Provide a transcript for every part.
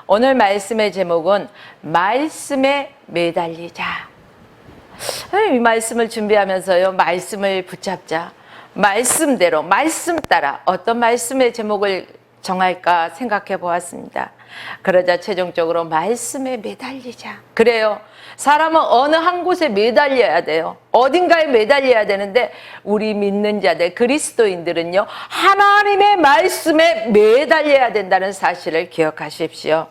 오늘 말씀의 제목은 말씀에 매달리자. 이 말씀을 준비하면서요, 말씀을 붙잡자. 말씀대로, 말씀 따라 어떤 말씀의 제목을 정할까 생각해 보았습니다. 그러자 최종적으로 말씀에 매달리자. 그래요. 사람은 어느 한 곳에 매달려야 돼요. 어딘가에 매달려야 되는데 우리 믿는 자들, 그리스도인들은요, 하나님의 말씀에 매달려야 된다는 사실을 기억하십시오.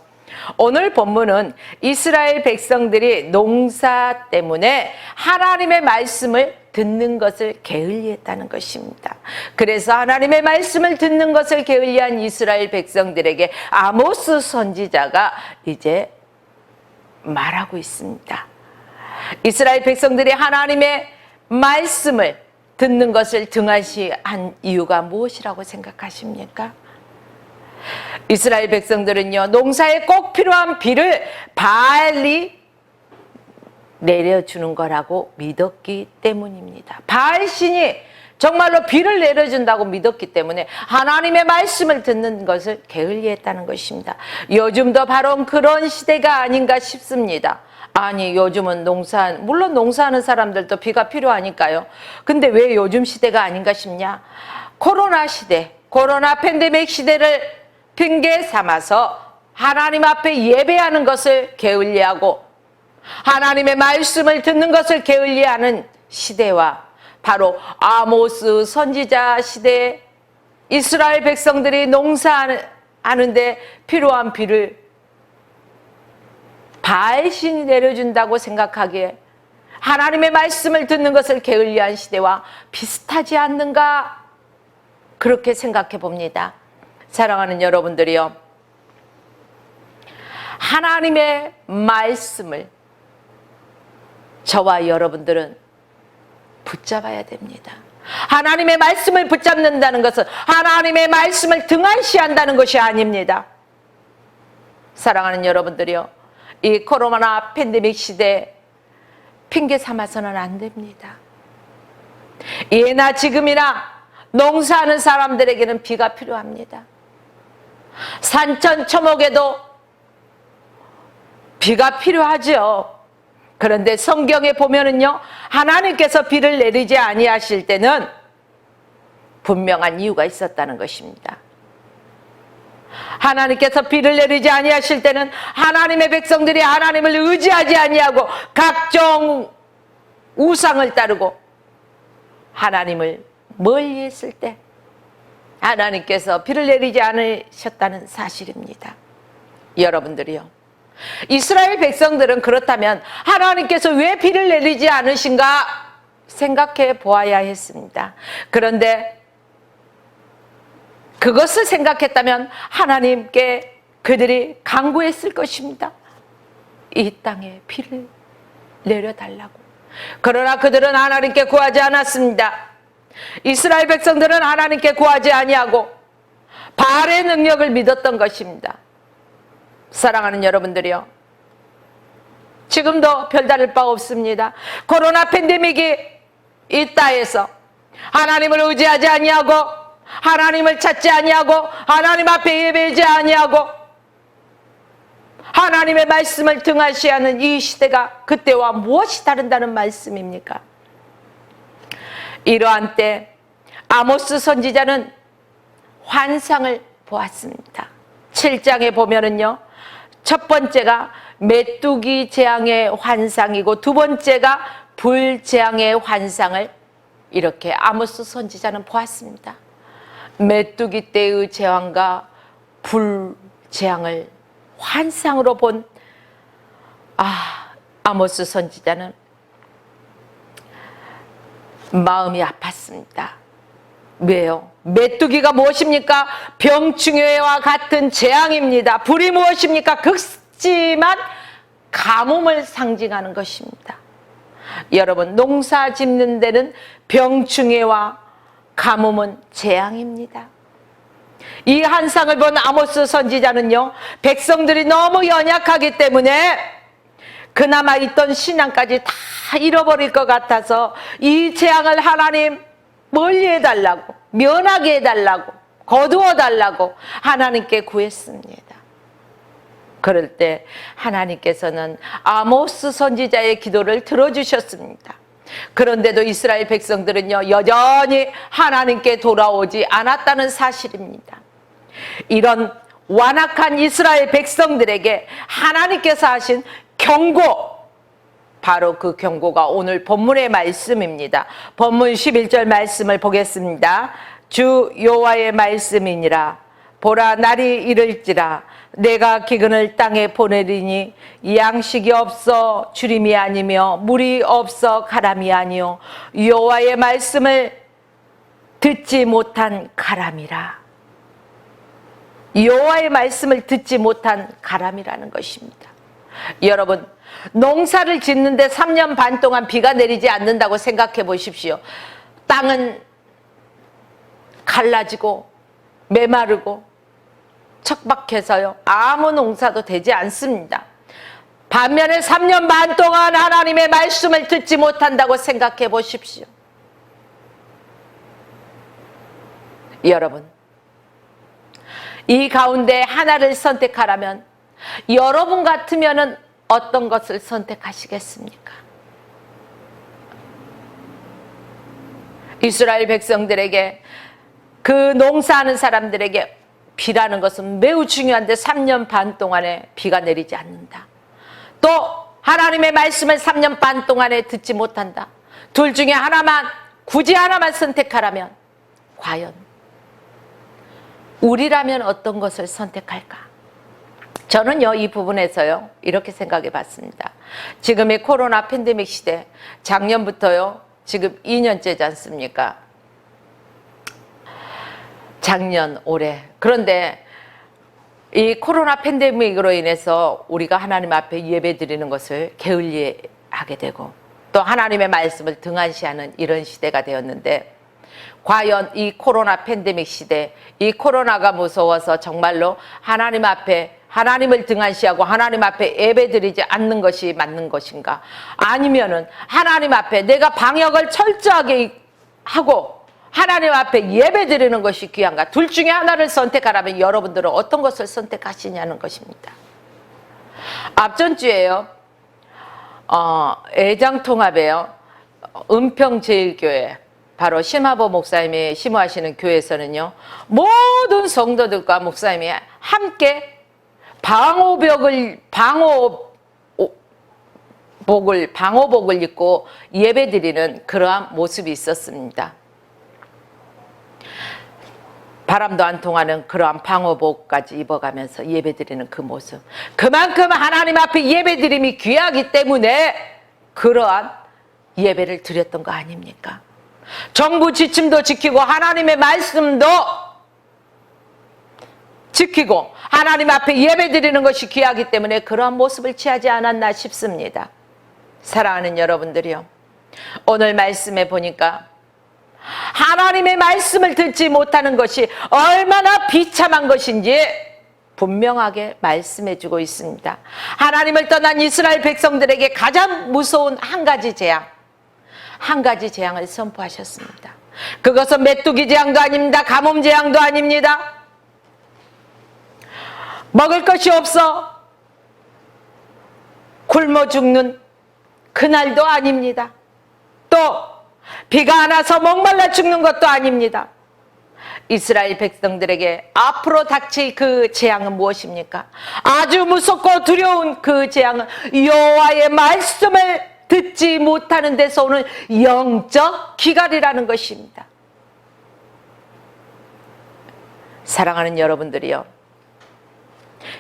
오늘 본문은 이스라엘 백성들이 농사 때문에 하나님의 말씀을 듣는 것을 게을리했다는 것입니다. 그래서 하나님의 말씀을 듣는 것을 게을리한 이스라엘 백성들에게 아모스 선지자가 이제 말하고 있습니다. 이스라엘 백성들이 하나님의 말씀을 듣는 것을 등한시한 이유가 무엇이라고 생각하십니까? 이스라엘 백성들은요, 농사에 꼭 필요한 비를 바알이 내려주는 거라고 믿었기 때문입니다. 바알신이 정말로 비를 내려준다고 믿었기 때문에 하나님의 말씀을 듣는 것을 게을리했다는 것입니다. 요즘도 바로 그런 시대가 아닌가 싶습니다. 아니, 요즘은 물론 농사하는 사람들도 비가 필요하니까요. 근데 왜 요즘 시대가 아닌가 싶냐? 코로나 시대, 코로나 팬데믹 시대를 핑계 삼아서 하나님 앞에 예배하는 것을 게을리하고 하나님의 말씀을 듣는 것을 게을리하는 시대와 바로 아모스 선지자 시대에 이스라엘 백성들이 농사하는데 필요한 비를 바알신이 내려준다고 생각하기에 하나님의 말씀을 듣는 것을 게을리한 시대와 비슷하지 않는가, 그렇게 생각해 봅니다. 사랑하는 여러분들이요, 하나님의 말씀을 저와 여러분들은 붙잡아야 됩니다. 하나님의 말씀을 붙잡는다는 것은 하나님의 말씀을 등한시한다는 것이 아닙니다. 사랑하는 여러분들이요, 이 코로나 팬데믹 시대에 핑계 삼아서는 안 됩니다. 예나 지금이나 농사하는 사람들에게는 비가 필요합니다. 산천초목에도 비가 필요하죠. 그런데 성경에 보면은요, 하나님께서 비를 내리지 아니하실 때는 분명한 이유가 있었다는 것입니다. 하나님께서 비를 내리지 아니하실 때는 하나님의 백성들이 하나님을 의지하지 아니하고 각종 우상을 따르고 하나님을 멀리 했을 때 하나님께서 비를 내리지 않으셨다는 사실입니다. 여러분들이요, 이스라엘 백성들은 그렇다면 하나님께서 왜 비를 내리지 않으신가 생각해 보아야 했습니다. 그런데 그것을 생각했다면 하나님께 그들이 간구했을 것입니다. 이 땅에 비를 내려달라고. 그러나 그들은 하나님께 구하지 않았습니다. 이스라엘 백성들은 하나님께 구하지 아니하고 바알의 능력을 믿었던 것입니다. 사랑하는 여러분들이요, 지금도 별다를 바 없습니다. 코로나 팬데믹이 있다 해서 하나님을 의지하지 아니하고 하나님을 찾지 아니하고 하나님 앞에 예배하지 아니하고 하나님의 말씀을 등한시하는 이 시대가 그때와 무엇이 다른다는 말씀입니까? 이러한 때 아모스 선지자는 환상을 보았습니다. 7장에 보면은요, 첫 번째가 메뚜기 재앙의 환상이고 두 번째가 불 재앙의 환상을 이렇게 아모스 선지자는 보았습니다. 메뚜기 때의 재앙과 불 재앙을 환상으로 본 아모스 선지자는 마음이 아팠습니다. 왜요? 메뚜기가 무엇입니까? 병충해와 같은 재앙입니다. 불이 무엇입니까? 극심한 가뭄을 상징하는 것입니다. 여러분, 농사 짓는 데는 병충해와 가뭄은 재앙입니다. 이 환상을 본 아모스 선지자는요, 백성들이 너무 연약하기 때문에 그나마 있던 신앙까지 다 잃어버릴 것 같아서 이 재앙을 하나님 멀리 해달라고, 면하게 해달라고, 거두어 달라고 하나님께 구했습니다. 그럴 때 하나님께서는 아모스 선지자의 기도를 들어주셨습니다. 그런데도 이스라엘 백성들은요, 여전히 하나님께 돌아오지 않았다는 사실입니다. 이런 완악한 이스라엘 백성들에게 하나님께서 하신 경고, 바로 그 경고가 오늘 본문의 말씀입니다. 본문 11절 말씀을 보겠습니다. 주 여호와의 말씀이니라. 보라, 날이 이를지라. 내가 기근을 땅에 보내리니 양식이 없어 주림이 아니며 물이 없어 가람이 아니요 여호와의 말씀을 듣지 못한 가람이라. 여호와의 말씀을 듣지 못한 가람이라는 것입니다. 여러분, 농사를 짓는데 3년 반 동안 비가 내리지 않는다고 생각해 보십시오. 땅은 갈라지고 메마르고 척박해서요, 아무 농사도 되지 않습니다. 반면에 3년 반 동안 하나님의 말씀을 듣지 못한다고 생각해 보십시오. 여러분, 이 가운데 하나를 선택하라면 여러분 같으면은 어떤 것을 선택하시겠습니까? 이스라엘 백성들에게, 그 농사하는 사람들에게 비라는 것은 매우 중요한데 3년 반 동안에 비가 내리지 않는다. 또 하나님의 말씀을 3년 반 동안에 듣지 못한다. 둘 중에 하나만, 굳이 하나만 선택하라면 과연 우리라면 어떤 것을 선택할까? 저는요, 이 부분에서요, 이렇게 생각해 봤습니다. 지금의 코로나 팬데믹 시대, 작년부터요, 지금 2년째지 않습니까? 작년, 올해. 그런데 이 코로나 팬데믹으로 인해서 우리가 하나님 앞에 예배 드리는 것을 게을리하게 되고, 또 하나님의 말씀을 등한시하는 이런 시대가 되었는데, 과연 이 코로나 팬데믹 시대, 이 코로나가 무서워서 정말로 하나님 앞에, 하나님을 등한시하고 하나님 앞에 예배드리지 않는 것이 맞는 것인가? 아니면은 하나님 앞에 내가 방역을 철저하게 하고 하나님 앞에 예배드리는 것이 귀한가? 둘 중에 하나를 선택하라면 여러분들은 어떤 것을 선택하시냐는 것입니다. 앞전 주에요, 애장통합에요, 은평제일교회, 바로 심화보 목사님이 심호하시는 교회에서는요, 모든 성도들과 목사님이 함께 방호복을 입고 예배드리는 그러한 모습이 있었습니다. 바람도 안 통하는 그러한 방호복까지 입어가면서 예배드리는 그 모습, 그만큼 하나님 앞에 예배드림이 귀하기 때문에 그러한 예배를 드렸던 거 아닙니까? 정부 지침도 지키고 하나님의 말씀도 지키고 하나님 앞에 예배드리는 것이 귀하기 때문에 그러한 모습을 취하지 않았나 싶습니다. 사랑하는 여러분들이요, 오늘 말씀에 보니까 하나님의 말씀을 듣지 못하는 것이 얼마나 비참한 것인지 분명하게 말씀해주고 있습니다. 하나님을 떠난 이스라엘 백성들에게 가장 무서운 한 가지 재앙을 선포하셨습니다. 그것은 메뚜기 재앙도 아닙니다. 가뭄 재앙도 아닙니다. 먹을 것이 없어 굶어 죽는 그날도 아닙니다. 또 비가 안 와서 목말라 죽는 것도 아닙니다. 이스라엘 백성들에게 앞으로 닥칠 그 재앙은 무엇입니까? 아주 무섭고 두려운 그 재앙은 여호와의 말씀을 듣지 못하는 데서 오는 영적 기갈이라는 것입니다. 사랑하는 여러분들이요,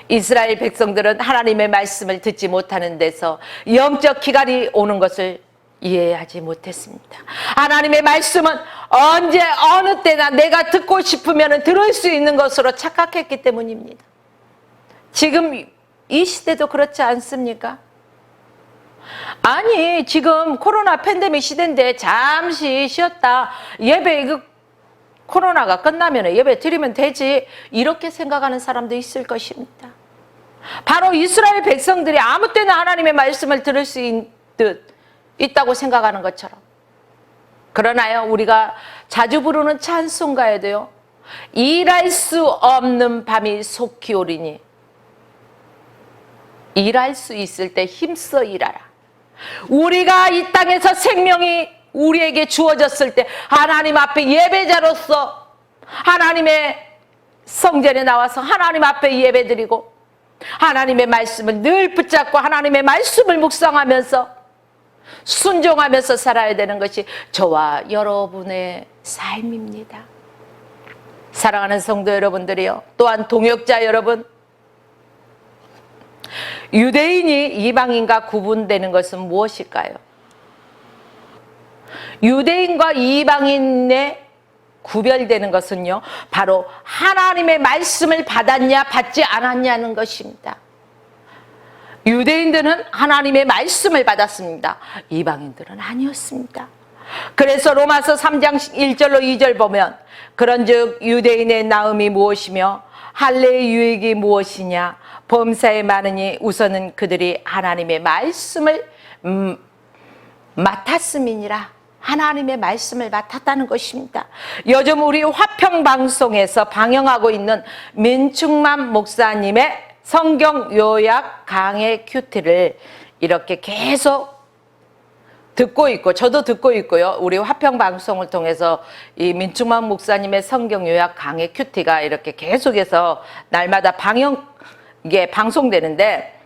이스라엘 백성들은 하나님의 말씀을 듣지 못하는 데서 영적 기갈이 오는 것을 이해하지 못했습니다. 하나님의 말씀은 언제 어느 때나 내가 듣고 싶으면 들을 수 있는 것으로 착각했기 때문입니다. 지금 이 시대도 그렇지 않습니까? 아니, 지금 코로나 팬데믹 시대인데 잠시 쉬었다 예배, 코로나가 끝나면 예배 드리면 되지, 이렇게 생각하는 사람도 있을 것입니다. 바로 이스라엘 백성들이 아무 때나 하나님의 말씀을 들을 수 있다고 생각하는 것처럼. 그러나요, 우리가 자주 부르는 찬송가에도요, 일할 수 없는 밤이 속히 오리니 일할 수 있을 때 힘써 일하라. 우리가 이 땅에서 생명이 우리에게 주어졌을 때 하나님 앞에 예배자로서 하나님의 성전에 나와서 하나님 앞에 예배드리고 하나님의 말씀을 늘 붙잡고 하나님의 말씀을 묵상하면서 순종하면서 살아야 되는 것이 저와 여러분의 삶입니다. 사랑하는 성도 여러분들이요, 또한 동역자 여러분, 유대인이 이방인과 구분되는 것은 무엇일까요? 유대인과 이방인의 구별되는 것은요, 바로 하나님의 말씀을 받았냐 받지 않았냐는 것입니다. 유대인들은 하나님의 말씀을 받았습니다. 이방인들은 아니었습니다. 그래서 로마서 3장 1절로 2절 보면 그런즉 유대인의 나음이 무엇이며 할례의 유익이 무엇이냐, 범사에 많으니 우선은 그들이 하나님의 말씀을 맡았음이니라. 하나님의 말씀을 맡았다는 것입니다. 요즘 우리 화평방송에서 방영하고 있는 민충만 목사님의 성경 요약 강해 큐티를 이렇게 계속 듣고 있고, 저도 듣고 있고요. 우리 화평방송을 통해서 이 민충만 목사님의 성경 요약 강해 큐티가 이렇게 계속해서 날마다 방송되는데,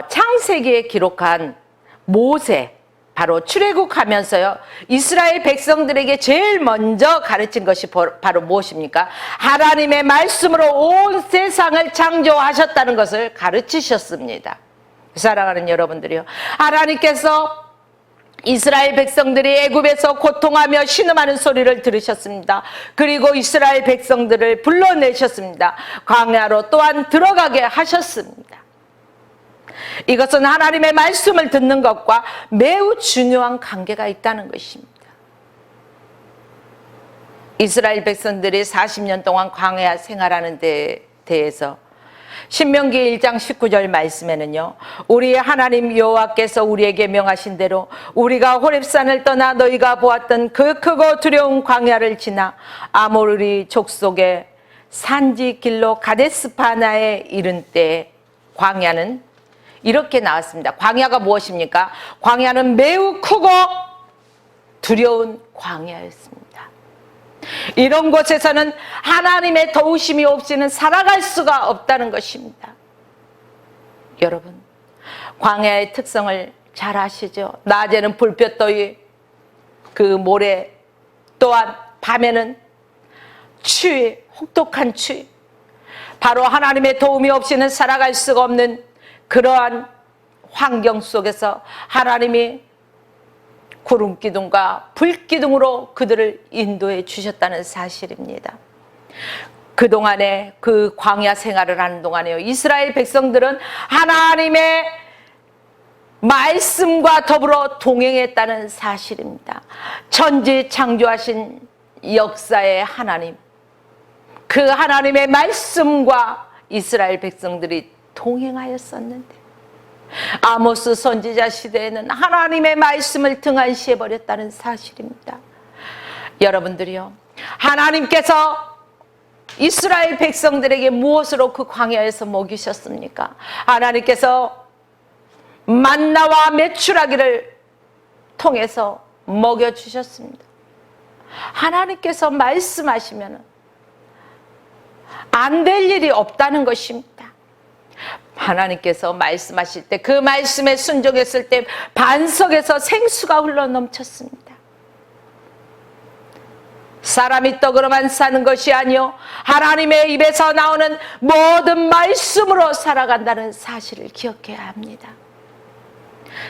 창세기에 기록한 모세, 바로 출애굽하면서요, 이스라엘 백성들에게 제일 먼저 가르친 것이 바로 무엇입니까? 하나님의 말씀으로 온 세상을 창조하셨다는 것을 가르치셨습니다. 사랑하는 여러분들이요, 하나님께서 이스라엘 백성들이 애굽에서 고통하며 신음하는 소리를 들으셨습니다. 그리고 이스라엘 백성들을 불러내셨습니다. 광야로 또한 들어가게 하셨습니다. 이것은 하나님의 말씀을 듣는 것과 매우 중요한 관계가 있다는 것입니다. 이스라엘 백성들이 40년 동안 광야 생활하는 데 대해서 신명기 1장 19절 말씀에는요, 우리의 하나님 여호와께서 우리에게 명하신 대로 우리가 호렙산을 떠나 너희가 보았던 그 크고 두려운 광야를 지나 아모리 족속의 산지 길로 가데스바네아에 이른 때 광야는 이렇게 나왔습니다. 광야가 무엇입니까? 광야는 매우 크고 두려운 광야였습니다. 이런 곳에서는 하나님의 도우심이 없이는 살아갈 수가 없다는 것입니다. 여러분, 광야의 특성을 잘 아시죠? 낮에는 불볕더위, 그 모래, 또한 밤에는 추위, 혹독한 추위, 바로 하나님의 도움이 없이는 살아갈 수가 없는 그러한 환경 속에서 하나님이 구름 기둥과 불 기둥으로 그들을 인도해 주셨다는 사실입니다. 그동안에 그 광야 생활을 하는 동안에요, 이스라엘 백성들은 하나님의 말씀과 더불어 동행했다는 사실입니다. 천지 창조하신 역사의 하나님, 그 하나님의 말씀과 이스라엘 백성들이 동행하였었는데, 아모스 선지자 시대에는 하나님의 말씀을 등한시해 버렸다는 사실입니다. 여러분들이요, 하나님께서 이스라엘 백성들에게 무엇으로 그 광야에서 먹이셨습니까? 하나님께서 만나와 메추라기를 통해서 먹여주셨습니다. 하나님께서 말씀하시면 안 될 일이 없다는 것입니다. 하나님께서 말씀하실 때, 그 말씀에 순종했을 때 반석에서 생수가 흘러 넘쳤습니다. 사람이 떡으로만 사는 것이 아니요, 하나님의 입에서 나오는 모든 말씀으로 살아간다는 사실을 기억해야 합니다.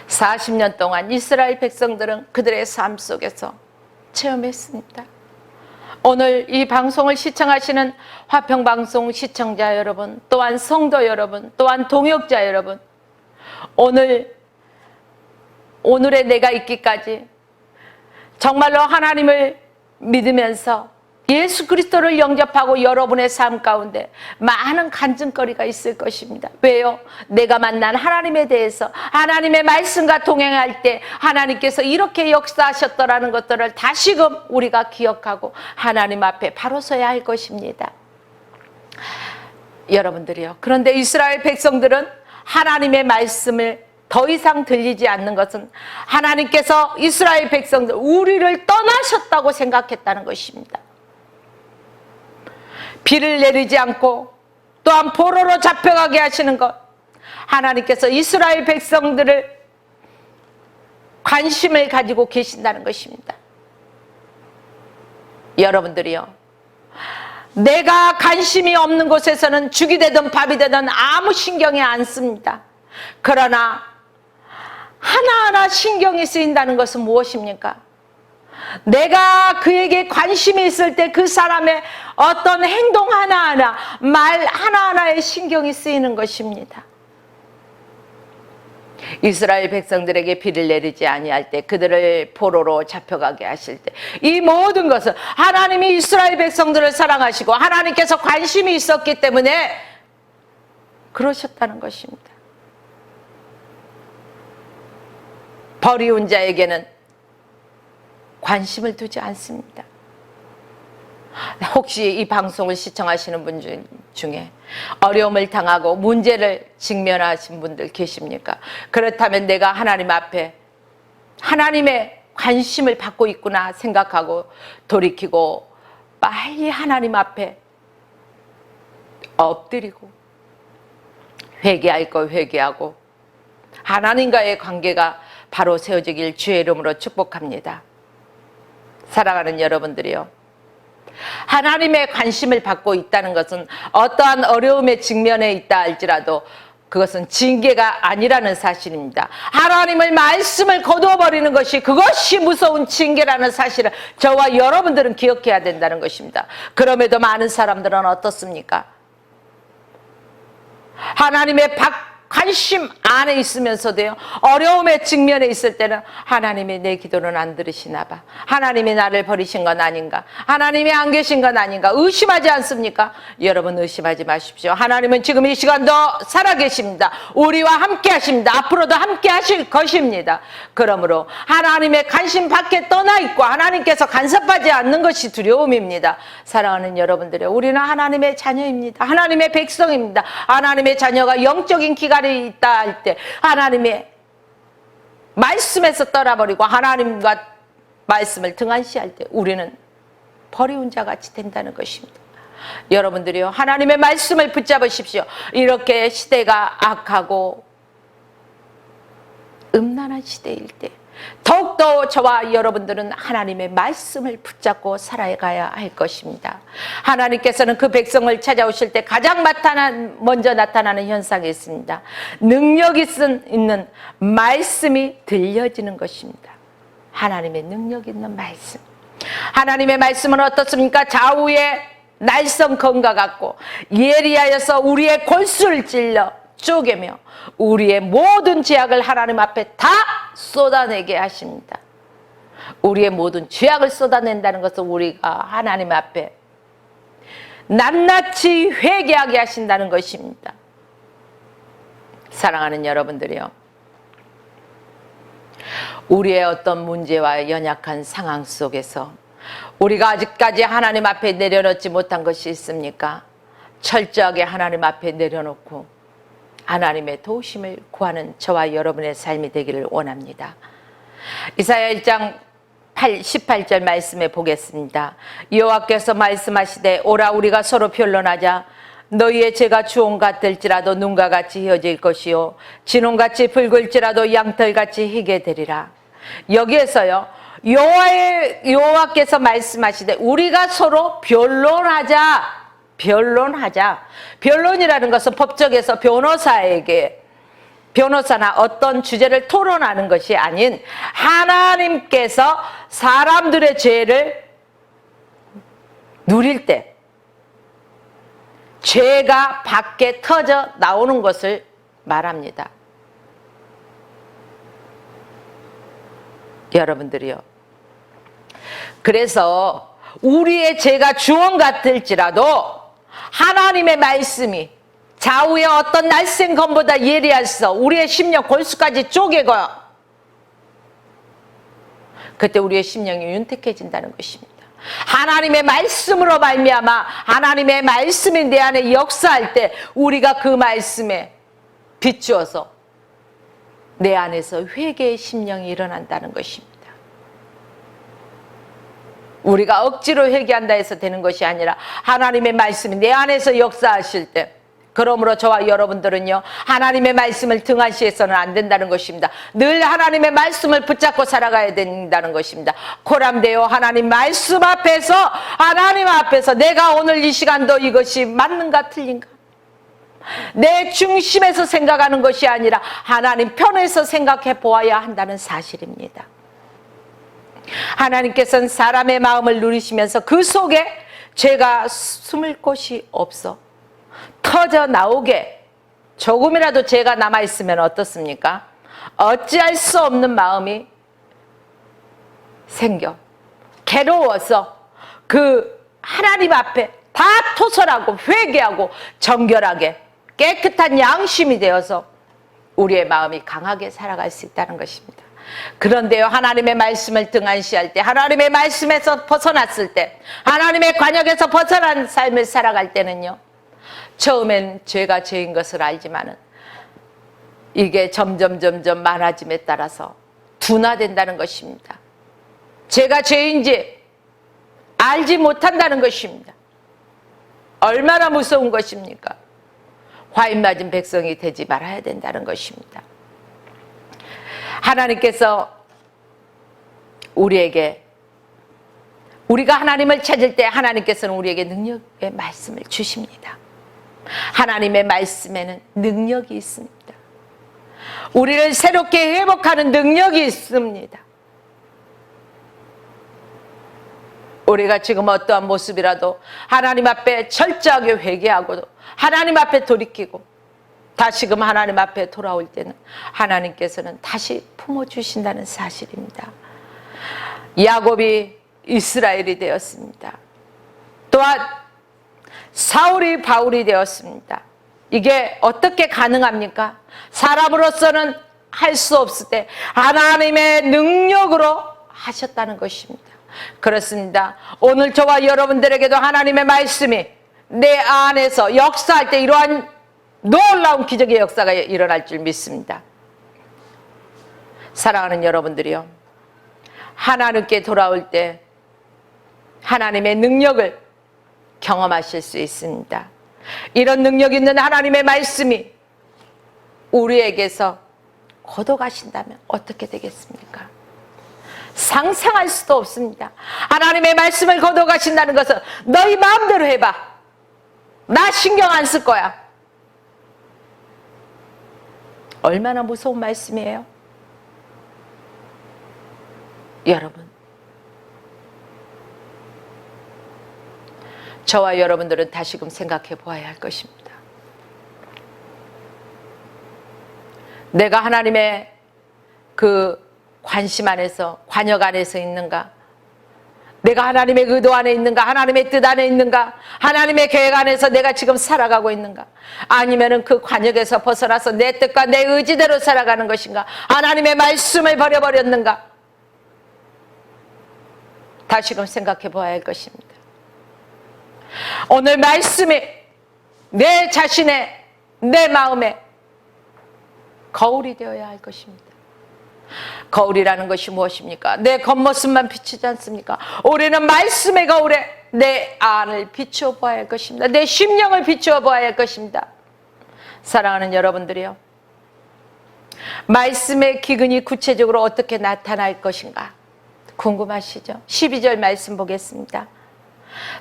40년 동안 이스라엘 백성들은 그들의 삶 속에서 체험했습니다. 오늘 이 방송을 시청하시는 화평방송 시청자 여러분, 또한 성도 여러분, 또한 동역자 여러분, 오늘의 내가 있기까지 정말로 하나님을 믿으면서 예수 그리스도를 영접하고 여러분의 삶 가운데 많은 간증거리가 있을 것입니다. 왜요? 내가 만난 하나님에 대해서, 하나님의 말씀과 동행할 때 하나님께서 이렇게 역사하셨더라는 것들을 다시금 우리가 기억하고 하나님 앞에 바로 서야 할 것입니다. 여러분들이요, 그런데 이스라엘 백성들은 하나님의 말씀을 더 이상 들리지 않는 것은 하나님께서 이스라엘 백성들, 우리를 떠나셨다고 생각했다는 것입니다. 비를 내리지 않고 또한 포로로 잡혀가게 하시는 것, 하나님께서 이스라엘 백성들을 관심을 가지고 계신다는 것입니다. 여러분들이요, 내가 관심이 없는 곳에서는 죽이 되든 밥이 되든 아무 신경이 안 씁니다. 그러나 하나하나 신경이 쓰인다는 것은 무엇입니까? 내가 그에게 관심이 있을 때 그 사람의 어떤 행동 하나하나, 말 하나하나에 신경이 쓰이는 것입니다. 이스라엘 백성들에게 비를 내리지 아니할 때, 그들을 포로로 잡혀가게 하실 때, 이 모든 것은 하나님이 이스라엘 백성들을 사랑하시고 하나님께서 관심이 있었기 때문에 그러셨다는 것입니다. 버리운 자에게는 관심을 두지 않습니다. 혹시 이 방송을 시청하시는 분 중에 어려움을 당하고 문제를 직면하신 분들 계십니까? 그렇다면 내가 하나님 앞에 하나님의 관심을 받고 있구나 생각하고 돌이키고 빨리 하나님 앞에 엎드리고 회개할 거 회개하고 하나님과의 관계가 바로 세워지길 주의 이름으로 축복합니다. 사랑하는 여러분들이요, 하나님의 관심을 받고 있다는 것은 어떠한 어려움에 직면해 있다 할지라도 그것은 징계가 아니라는 사실입니다. 하나님의 말씀을 거두어버리는 것이, 그것이 무서운 징계라는 사실을 저와 여러분들은 기억해야 된다는 것입니다. 그럼에도 많은 사람들은 어떻습니까? 하나님의 관심 안에 있으면서도요, 어려움에 직면해 있을 때는 하나님이 내 기도는 안 들으시나 봐, 하나님이 나를 버리신 건 아닌가, 하나님이 안 계신 건 아닌가 의심하지 않습니까? 여러분, 의심하지 마십시오. 하나님은 지금 이 시간도 살아계십니다. 우리와 함께 하십니다. 앞으로도 함께 하실 것입니다. 그러므로 하나님의 관심 밖에 떠나 있고 하나님께서 간섭하지 않는 것이 두려움입니다. 사랑하는 여러분들이요, 우리는 하나님의 자녀입니다. 하나님의 백성입니다. 하나님의 자녀가 영적인 기간이 있다 할 때 하나님의 말씀에서 떠나버리고 하나님과 말씀을 등한시할 때 우리는 버리운 자같이 된다는 것입니다. 여러분들이요, 하나님의 말씀을 붙잡으십시오. 이렇게 시대가 악하고 음란한 시대일 때 더욱더 저와 여러분들은 하나님의 말씀을 붙잡고 살아가야 할 것입니다. 하나님께서는 그 백성을 찾아오실 때 가장 먼저 나타나는 현상이 있습니다. 능력이 있는 말씀이 들려지는 것입니다. 하나님의 능력 있는 말씀. 하나님의 말씀은 어떻습니까? 좌우에 날성 검과 같고 예리하여서 우리의 골수를 찔러 쪼개며 우리의 모든 죄악을 하나님 앞에 다 쏟아내게 하십니다. 우리의 모든 죄악을 쏟아낸다는 것은 우리가 하나님 앞에 낱낱이 회개하게 하신다는 것입니다. 사랑하는 여러분들이요, 우리의 어떤 문제와 연약한 상황 속에서 우리가 아직까지 하나님 앞에 내려놓지 못한 것이 있습니까? 철저하게 하나님 앞에 내려놓고 하나님의 도우심을 구하는 저와 여러분의 삶이 되기를 원합니다. 이사야 1장 18절 말씀에 보겠습니다. 여호와께서 말씀하시되 오라 우리가 서로 변론하자. 너희의 죄가 주홍 같을지라도 눈과 같이 휘어질 것이요 진홍같이 붉을지라도 양털같이 희게 되리라. 여기에서요, 여호와께서 말씀하시되 우리가 서로 변론하자. 변론이라는 것은 법적에서 변호사나 어떤 주제를 토론하는 것이 아닌 하나님께서 사람들의 죄를 누릴 때 죄가 밖에 터져 나오는 것을 말합니다. 여러분들이요, 그래서 우리의 죄가 주홍 같을지라도 하나님의 말씀이 좌우의 어떤 날쌘 검보다 예리해서 우리의 심령 골수까지 쪼개고 그때 우리의 심령이 윤택해진다는 것입니다. 하나님의 말씀으로 말미암아 하나님의 말씀이 내 안에 역사할 때 우리가 그 말씀에 비추어서 내 안에서 회개의 심령이 일어난다는 것입니다. 우리가 억지로 회개한다 해서 되는 것이 아니라 하나님의 말씀이 내 안에서 역사하실 때, 그러므로 저와 여러분들은요, 하나님의 말씀을 등한시해서는 안 된다는 것입니다. 늘 하나님의 말씀을 붙잡고 살아가야 된다는 것입니다. 코람되어 하나님 말씀 앞에서, 하나님 앞에서 내가 오늘 이 시간도 이것이 맞는가 틀린가, 내 중심에서 생각하는 것이 아니라 하나님 편에서 생각해 보아야 한다는 사실입니다. 하나님께서는 사람의 마음을 누리시면서 그 속에 죄가 숨을 곳이 없어 터져 나오게, 조금이라도 죄가 남아있으면 어떻습니까? 어찌할 수 없는 마음이 생겨 괴로워서 그 하나님 앞에 다 토설하고 회개하고 정결하게 깨끗한 양심이 되어서 우리의 마음이 강하게 살아갈 수 있다는 것입니다. 그런데요, 하나님의 말씀을 등한시할 때, 하나님의 말씀에서 벗어났을 때, 하나님의 관역에서 벗어난 삶을 살아갈 때는요, 처음엔 죄가 죄인 것을 알지만은 이게 점점 많아짐에 따라서 둔화된다는 것입니다. 죄가 죄인지 알지 못한다는 것입니다. 얼마나 무서운 것입니까? 화인 맞은 백성이 되지 말아야 된다는 것입니다. 하나님께서 우리에게, 우리가 하나님을 찾을 때 하나님께서는 우리에게 능력의 말씀을 주십니다. 하나님의 말씀에는 능력이 있습니다. 우리를 새롭게 회복하는 능력이 있습니다. 우리가 지금 어떠한 모습이라도 하나님 앞에 철저하게 회개하고 하나님 앞에 돌이키고 다시금 하나님 앞에 돌아올 때는 하나님께서는 다시 품어주신다는 사실입니다. 야곱이 이스라엘이 되었습니다. 또한 사울이 바울이 되었습니다. 이게 어떻게 가능합니까? 사람으로서는 할 수 없을 때 하나님의 능력으로 하셨다는 것입니다. 그렇습니다. 오늘 저와 여러분들에게도 하나님의 말씀이 내 안에서 역사할 때 이러한 놀라운 기적의 역사가 일어날 줄 믿습니다. 사랑하는 여러분들이요, 하나님께 돌아올 때 하나님의 능력을 경험하실 수 있습니다. 이런 능력 있는 하나님의 말씀이 우리에게서 걷어가신다면 어떻게 되겠습니까? 상상할 수도 없습니다. 하나님의 말씀을 걷어가신다는 것은 너희 마음대로 해봐, 나 신경 안 쓸 거야. 얼마나 무서운 말씀이에요? 여러분, 저와 여러분들은 다시금 생각해 보아야 할 것입니다. 내가 하나님의 그 관심 안에서, 관역 안에서 있는가? 내가 하나님의 의도 안에 있는가? 하나님의 뜻 안에 있는가? 하나님의 계획 안에서 내가 지금 살아가고 있는가? 아니면은 그 관역에서 벗어나서 내 뜻과 내 의지대로 살아가는 것인가? 하나님의 말씀을 버려버렸는가? 다시금 생각해 보아야 할 것입니다. 오늘 말씀이 내 자신의, 내 마음에 거울이 되어야 할 것입니다. 거울이라는 것이 무엇입니까? 내 겉모습만 비추지 않습니까? 우리는 말씀의 거울에 내 안을 비추어 보아야 할 것입니다. 내 심령을 비추어 보아야 할 것입니다. 사랑하는 여러분들이요, 말씀의 기근이 구체적으로 어떻게 나타날 것인가 궁금하시죠? 12절 말씀 보겠습니다.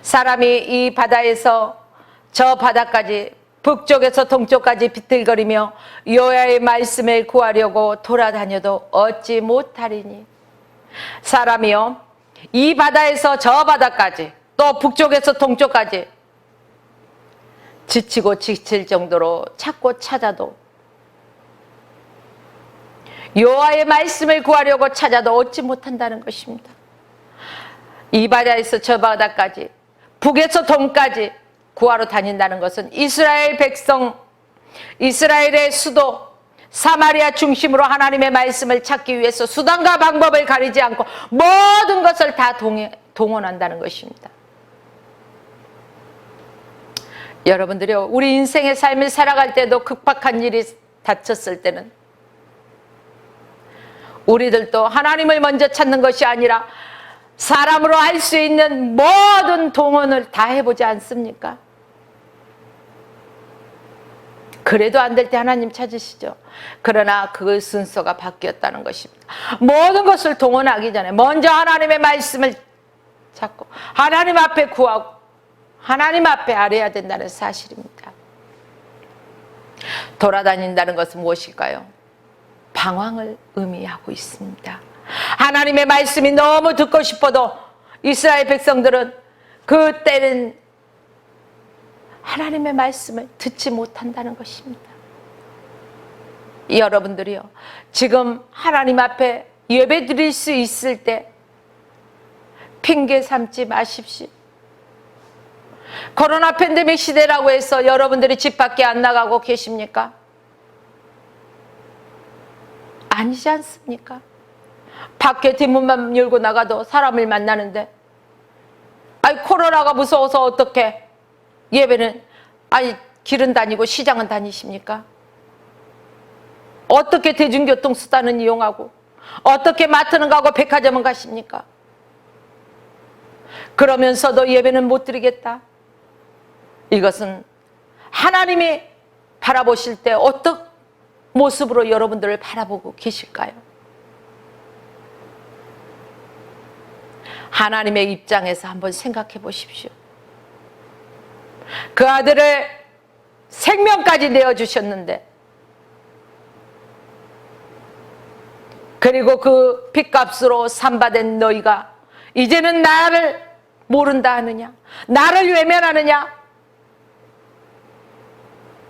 사람이 이 바다에서 저 바다까지, 북쪽에서 동쪽까지 비틀거리며 여호와의 말씀을 구하려고 돌아다녀도 얻지 못하리니. 사람이요, 이 바다에서 저 바다까지, 또 북쪽에서 동쪽까지 지치고 지칠 정도로 찾고 찾아도, 여호와의 말씀을 구하려고 찾아도 얻지 못한다는 것입니다. 이 바다에서 저 바다까지, 북에서 동까지 구하러 다닌다는 것은 이스라엘 백성, 이스라엘의 수도 사마리아 중심으로 하나님의 말씀을 찾기 위해서 수단과 방법을 가리지 않고 모든 것을 다 동원한다는 것입니다. 여러분들이요, 우리 인생의 삶을 살아갈 때도 급박한 일이 다쳤을 때는 우리들도 하나님을 먼저 찾는 것이 아니라 사람으로 할 수 있는 모든 동원을 다 해보지 않습니까? 그래도 안 될 때 하나님 찾으시죠. 그러나 그 순서가 바뀌었다는 것입니다. 모든 것을 동원하기 전에 먼저 하나님의 말씀을 찾고 하나님 앞에 구하고 하나님 앞에 아뢰야 된다는 사실입니다. 돌아다닌다는 것은 무엇일까요? 방황을 의미하고 있습니다. 하나님의 말씀이 너무 듣고 싶어도 이스라엘 백성들은 그때는 하나님의 말씀을 듣지 못한다는 것입니다. 여러분들이요, 지금 하나님 앞에 예배 드릴 수 있을 때 핑계 삼지 마십시오. 코로나 팬데믹 시대라고 해서 여러분들이 집 밖에 안 나가고 계십니까? 아니지 않습니까? 밖에 뒷문만 열고 나가도 사람을 만나는데, 아이 코로나가 무서워서 어떻게 예배는, 아니 길은 다니고 시장은 다니십니까? 어떻게 대중교통 수단은 이용하고 어떻게 마트는 가고 백화점은 가십니까? 그러면서도 예배는 못 드리겠다. 이것은 하나님이 바라보실 때 어떤 모습으로 여러분들을 바라보고 계실까요? 하나님의 입장에서 한번 생각해 보십시오. 그 아들을 생명까지 내어주셨는데, 그리고 그 핏값으로 산바된 너희가 이제는 나를 모른다 하느냐? 나를 외면하느냐?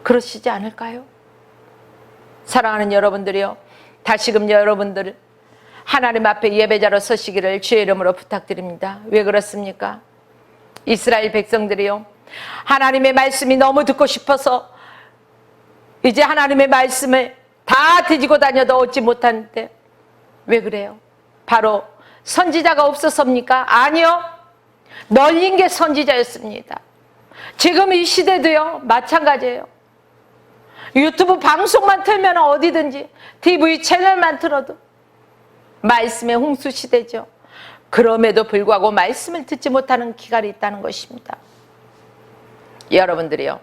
그러시지 않을까요? 사랑하는 여러분들이요, 다시금 여러분들 하나님 앞에 예배자로 서시기를 주의 이름으로 부탁드립니다. 왜 그렇습니까? 이스라엘 백성들이요, 하나님의 말씀이 너무 듣고 싶어서 이제 하나님의 말씀을 다 뒤지고 다녀도 얻지 못하는데 왜 그래요? 바로 선지자가 없어서입니까? 아니요, 널린 게 선지자였습니다. 지금 이 시대도요 마찬가지예요. 유튜브 방송만 틀면 어디든지, TV 채널만 틀어도 말씀의 홍수 시대죠. 그럼에도 불구하고 말씀을 듣지 못하는 기갈이 있다는 것입니다. 여러분들이요,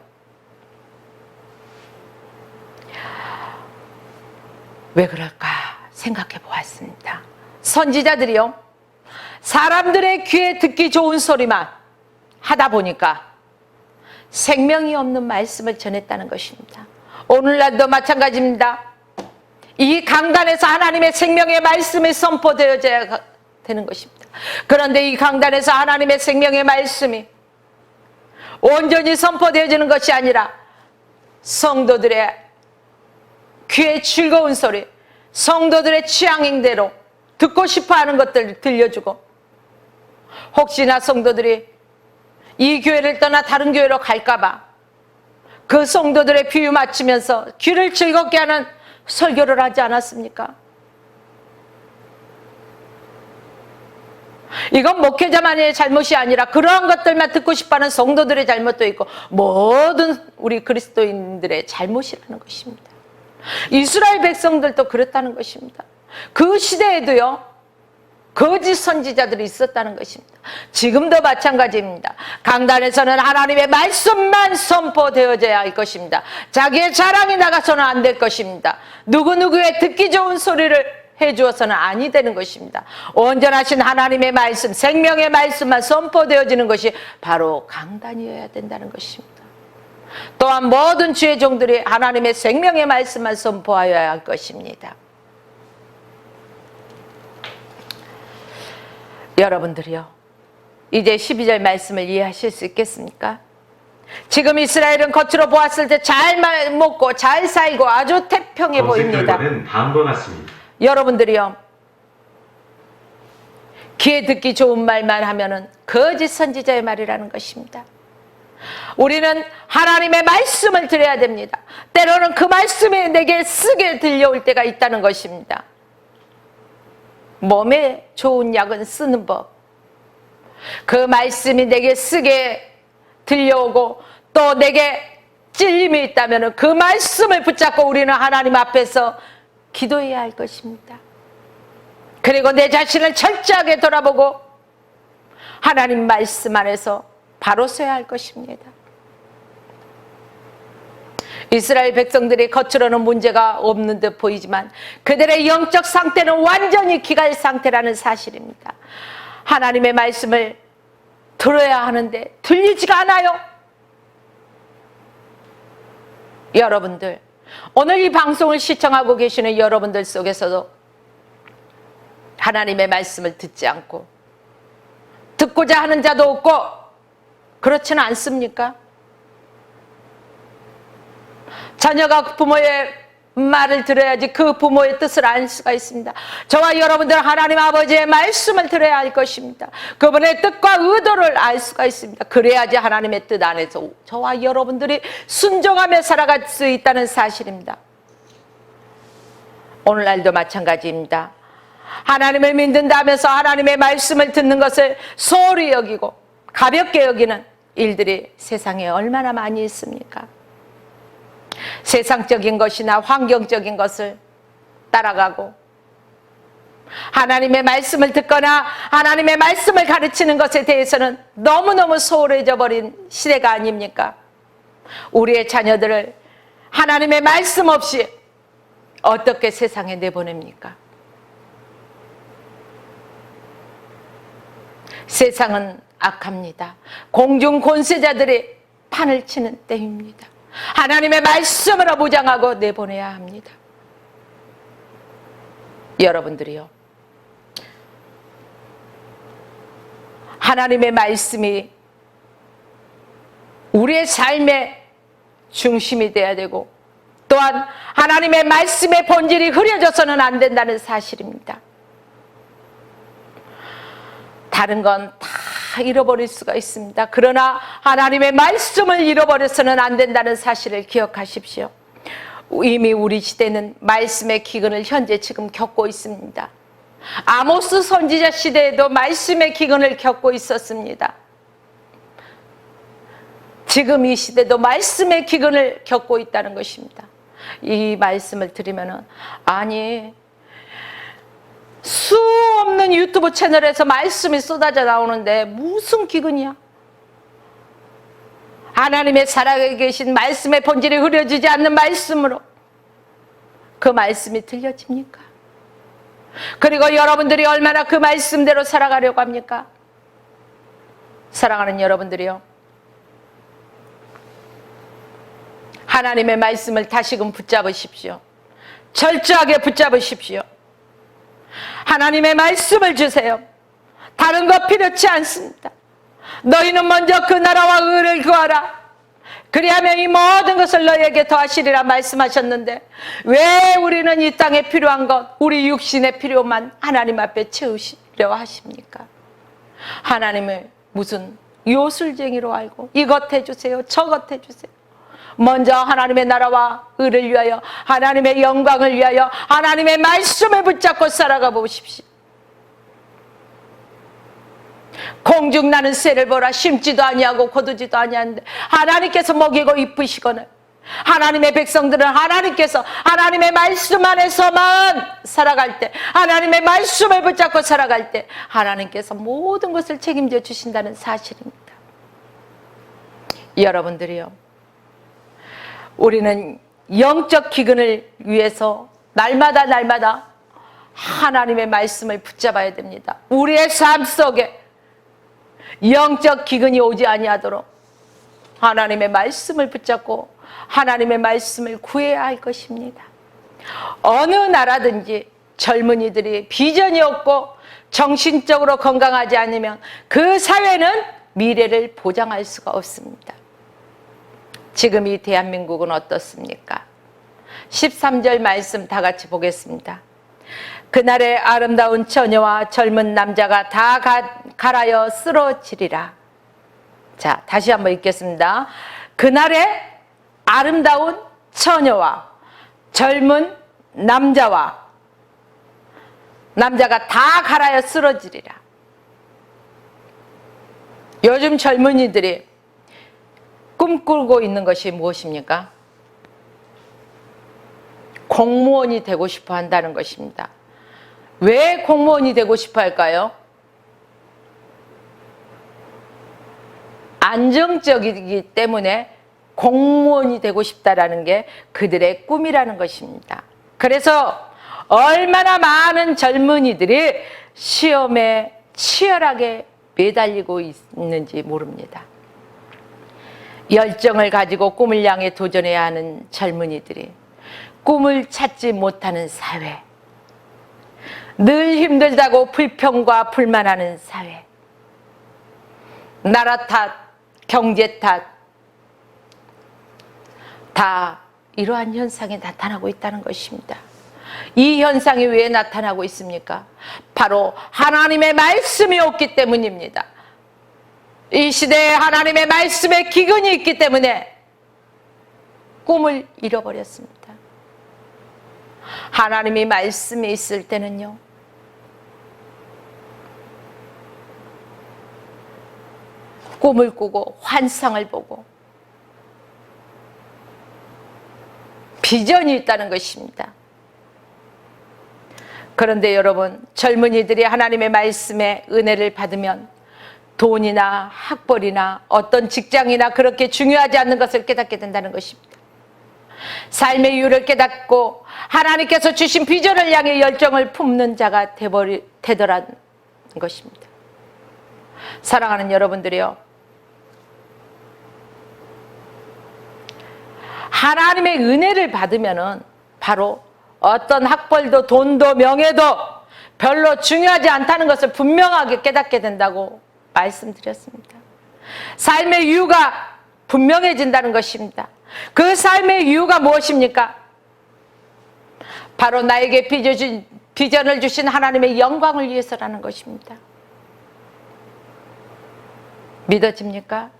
왜 그럴까 생각해 보았습니다. 선지자들이요, 사람들의 귀에 듣기 좋은 소리만 하다 보니까 생명이 없는 말씀을 전했다는 것입니다. 오늘날도 마찬가지입니다. 이 강단에서 하나님의 생명의 말씀이 선포되어져야 되는 것입니다. 그런데 이 강단에서 하나님의 생명의 말씀이 온전히 선포되어지는 것이 아니라 성도들의 귀에 즐거운 소리, 성도들의 취향인대로 듣고 싶어하는 것들을 들려주고, 혹시나 성도들이 이 교회를 떠나 다른 교회로 갈까봐 그 성도들의 비유 맞추면서 귀를 즐겁게 하는 설교를 하지 않았습니까? 이건 목회자만의 잘못이 아니라 그러한 것들만 듣고 싶어하는 성도들의 잘못도 있고 모든 우리 그리스도인들의 잘못이라는 것입니다. 이스라엘 백성들도 그랬다는 것입니다. 그 시대에도요 거짓 선지자들이 있었다는 것입니다. 지금도 마찬가지입니다. 강단에서는 하나님의 말씀만 선포되어져야 할 것입니다. 자기의 자랑이 나가서는 안 될 것입니다. 누구누구의 듣기 좋은 소리를 해주어서는 아니 되는 것입니다. 온전하신 하나님의 말씀, 생명의 말씀만 선포되어지는 것이 바로 강단이어야 된다는 것입니다. 또한 모든 주의 종들이 하나님의 생명의 말씀만 선포하여야 할 것입니다. 여러분들이요, 이제 12절 말씀을 이해하실 수 있겠습니까? 지금 이스라엘은 겉으로 보았을 때 잘 먹고 잘 살고 아주 태평해 보입니다. 결과는 다음과 같습니다. 여러분들이요, 귀에 듣기 좋은 말만 하면은 거짓 선지자의 말이라는 것입니다. 우리는 하나님의 말씀을 들어야 됩니다. 때로는 그 말씀이 내게 쓰게 들려올 때가 있다는 것입니다. 몸에 좋은 약은 쓰는 법. 그 말씀이 내게 쓰게 들려오고 또 내게 찔림이 있다면 그 말씀을 붙잡고 우리는 하나님 앞에서 기도해야 할 것입니다. 그리고 내 자신을 철저하게 돌아보고 하나님 말씀 안에서 바로 서야 할 것입니다. 이스라엘 백성들이 겉으로는 문제가 없는 듯 보이지만 그들의 영적 상태는 완전히 기갈 상태라는 사실입니다. 하나님의 말씀을 들어야 하는데 들리지가 않아요. 여러분들, 오늘 이 방송을 시청하고 계시는 여러분들 속에서도 하나님의 말씀을 듣지 않고 듣고자 하는 자도 없고 그렇지는 않습니까? 자녀가 부모의 말을 들어야지 그 부모의 뜻을 알 수가 있습니다. 저와 여러분들은 하나님 아버지의 말씀을 들어야 할 것입니다. 그분의 뜻과 의도를 알 수가 있습니다. 그래야지 하나님의 뜻 안에서 저와 여러분들이 순종하며 살아갈 수 있다는 사실입니다. 오늘날도 마찬가지입니다. 하나님을 믿는다면서 하나님의 말씀을 듣는 것을 소홀히 여기고 가볍게 여기는 일들이 세상에 얼마나 많이 있습니까? 세상적인 것이나 환경적인 것을 따라가고 하나님의 말씀을 듣거나 하나님의 말씀을 가르치는 것에 대해서는 너무너무 소홀해져 버린 시대가 아닙니까? 우리의 자녀들을 하나님의 말씀 없이 어떻게 세상에 내보냅니까? 세상은 악합니다. 공중 권세자들이 판을 치는 때입니다. 하나님의 말씀으로 무장하고 내보내야 합니다. 여러분들이요, 하나님의 말씀이 우리의 삶의 중심이 돼야 되고 또한 하나님의 말씀의 본질이 흐려져서는 안 된다는 사실입니다. 다른 건 다 잃어버릴 수가 있습니다. 그러나 하나님의 말씀을 잃어버려서는 안 된다는 사실을 기억하십시오. 이미 우리 시대는 말씀의 기근을 현재 지금 겪고 있습니다. 아모스 선지자 시대에도 말씀의 기근을 겪고 있었습니다. 지금 이 시대도 말씀의 기근을 겪고 있다는 것입니다. 이 말씀을 들으면은 아니 수 없는 유튜브 채널에서 말씀이 쏟아져 나오는데 무슨 기근이야? 하나님의 살아계 계신 말씀의 본질이 흐려지지 않는 말씀으로 그 말씀이 들려집니까? 그리고 여러분들이 얼마나 그 말씀대로 살아가려고 합니까? 사랑하는 여러분들이요, 하나님의 말씀을 다시금 붙잡으십시오. 철저하게 붙잡으십시오. 하나님의 말씀을 주세요. 다른 것 필요치 않습니다. 너희는 먼저 그 나라와 의를 구하라. 그리하면 이 모든 것을 너희에게 더하시리라 말씀하셨는데 왜 우리는 이 땅에 필요한 것, 우리 육신의 필요만 하나님 앞에 채우시려 하십니까? 하나님을 무슨 요술쟁이로 알고 이것 해주세요, 저것 해주세요. 먼저 하나님의 나라와 의를 위하여, 하나님의 영광을 위하여 하나님의 말씀을 붙잡고 살아가 보십시오. 공중 나는 새를 보라. 심지도 아니하고 거두지도 아니하는데 하나님께서 먹이고 입히시거늘 하나님의 백성들은 하나님께서 하나님의 말씀 안에서만 살아갈 때, 하나님의 말씀을 붙잡고 살아갈 때 하나님께서 모든 것을 책임져 주신다는 사실입니다. 여러분들이요, 우리는 영적 기근을 위해서 날마다 하나님의 말씀을 붙잡아야 됩니다. 우리의 삶 속에 영적 기근이 오지 아니하도록 하나님의 말씀을 붙잡고 하나님의 말씀을 구해야 할 것입니다. 어느 나라든지 젊은이들이 비전이 없고 정신적으로 건강하지 않으면 그 사회는 미래를 보장할 수가 없습니다. 지금 이 대한민국은 어떻습니까? 13절 말씀 다 같이 보겠습니다. 그날에 아름다운 처녀와 젊은 남자가 다 갈아여 쓰러지리라. 자, 다시 한번 읽겠습니다. 그날에 아름다운 처녀와 젊은 남자가 다 갈아여 쓰러지리라. 요즘 젊은이들이 꿈꾸고 있는 것이 무엇입니까? 공무원이 되고 싶어 한다는 것입니다. 왜 공무원이 되고 싶어 할까요? 안정적이기 때문에 공무원이 되고 싶다라는 게 그들의 꿈이라는 것입니다. 그래서 얼마나 많은 젊은이들이 시험에 치열하게 매달리고 있는지 모릅니다. 열정을 가지고 꿈을 향해 도전해야 하는 젊은이들이 꿈을 찾지 못하는 사회, 늘 힘들다고 불평과 불만하는 사회, 나라 탓, 경제 탓, 다 이러한 현상이 나타나고 있다는 것입니다. 이 현상이 왜 나타나고 있습니까? 바로 하나님의 말씀이 없기 때문입니다. 이 시대에 하나님의 말씀의 기근이 있기 때문에 꿈을 잃어버렸습니다. 하나님이 말씀이 있을 때는요, 꿈을 꾸고 환상을 보고 비전이 있다는 것입니다. 그런데 여러분, 젊은이들이 하나님의 말씀의 은혜를 받으면 돈이나 학벌이나 어떤 직장이나 그렇게 중요하지 않는 것을 깨닫게 된다는 것입니다. 삶의 이유를 깨닫고 하나님께서 주신 비전을 향해 열정을 품는 자가 되더라는 것입니다. 사랑하는 여러분들이요, 하나님의 은혜를 받으면은 바로 어떤 학벌도 돈도 명예도 별로 중요하지 않다는 것을 분명하게 깨닫게 된다고 말씀드렸습니다. 삶의 이유가 분명해진다는 것입니다. 그 삶의 이유가 무엇입니까? 바로 나에게 비전을 주신 하나님의 영광을 위해서라는 것입니다. 믿어집니까?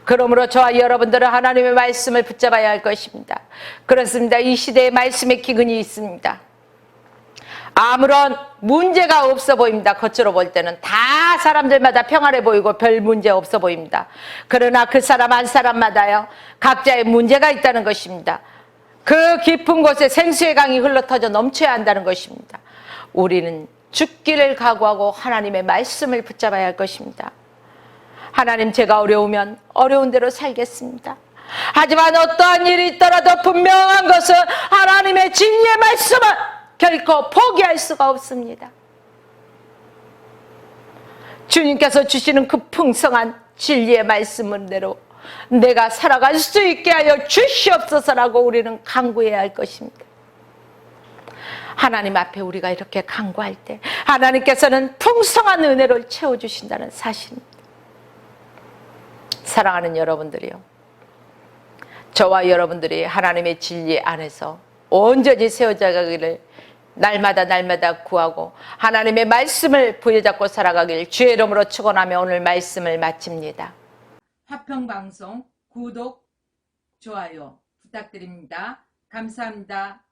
그러므로 저와 여러분들은 하나님의 말씀을 붙잡아야 할 것입니다. 그렇습니다. 이 시대에 말씀의 기근이 있습니다. 아무런 문제가 없어 보입니다. 겉으로 볼 때는 다 사람들마다 평안해 보이고 별 문제 없어 보입니다. 그러나 그 사람 한 사람마다요, 각자의 문제가 있다는 것입니다. 그 깊은 곳에 생수의 강이 흘러터져 넘쳐야 한다는 것입니다. 우리는 죽기를 각오하고 하나님의 말씀을 붙잡아야 할 것입니다. 하나님, 제가 어려우면 어려운 대로 살겠습니다. 하지만 어떠한 일이 있더라도 분명한 것은 하나님의 진리의 말씀은 결코 포기할 수가 없습니다. 주님께서 주시는 그 풍성한 진리의 말씀대로 내가 살아갈 수 있게 하여 주시옵소서라고 우리는 간구해야 할 것입니다. 하나님 앞에 우리가 이렇게 간구할 때 하나님께서는 풍성한 은혜를 채워주신다는 사실입니다. 사랑하는 여러분들이요, 저와 여러분들이 하나님의 진리 안에서 온전히 세워져 가기를 날마다 구하고 하나님의 말씀을 부여잡고 살아가길 주의 이름으로 축원하며 오늘 말씀을 마칩니다. 화평방송 구독, 좋아요 부탁드립니다. 감사합니다.